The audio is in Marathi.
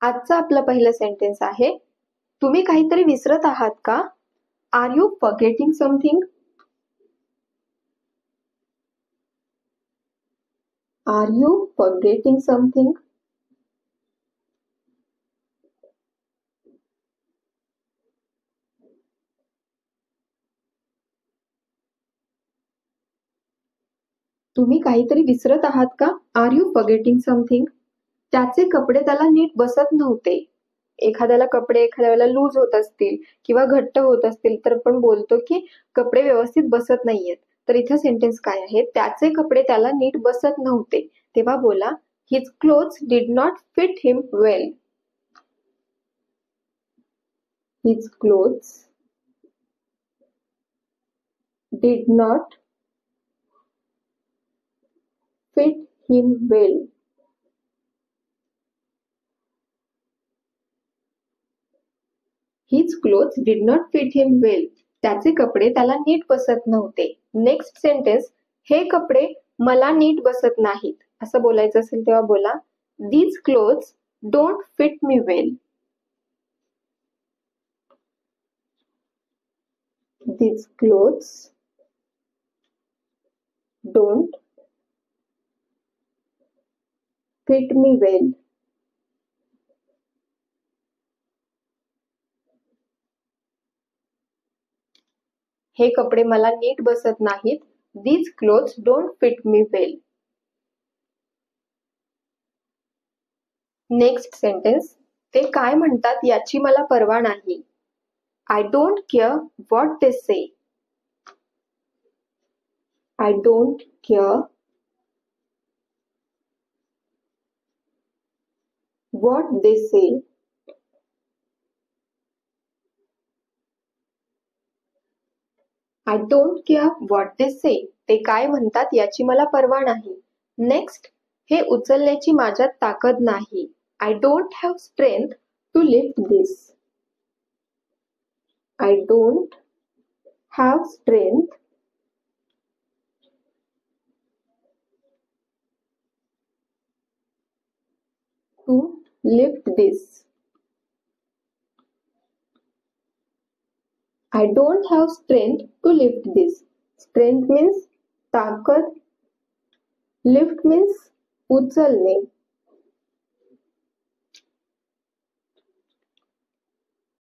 आजचा आपला पहिला सेंटेन्स आहे, तुम्ही काहीतरी विसरत आहात का? Are you forgetting something? Are you forgetting something? तुम्ही काहीतरी विसरत आहात का? Are you forgetting something? त्याचे कपडे त्याला नीट बसत नव्हते. एखाद्याला कपडे एखाद्या वेळेला लूज होत असतील किंवा घट्ट होत असतील तर आपण बोलतो की कपडे व्यवस्थित बसत नाहीयेत. तर इथे सेंटेन्स काय आहे? त्याचे कपडे त्याला नीट बसत नव्हते. तेव्हा बोला, his clothes did not fit him well. His clothes did not fit him well. His clothes did not fit him well. त्याचे कपडे त्याला नीट बसत नव्हते. नेक्स्ट सेंटेन्स, हे कपडे मला नीट बसत नाहीत. असं बोलायचं असेल तेव्हा बोला, these clothes don't fit me well. These clothes don't fit me well. हे कपडे मला नीट बसत नाहीत. These clothes don't fit me well. Next sentence, ते काय म्हणतात याची मला पर्वा नाही. I don't care what they say. I don't care what they say. I don't care what they say. ते काय म्हणतात याची मला पर्वा नाही. नेक्स्ट, हे उचलण्याची माझ्यात ताकद नाही. I don't have strength to lift this. I don't have strength to lift this. I don't have strength to lift this. Strength means ताकद, lift means उचलणे.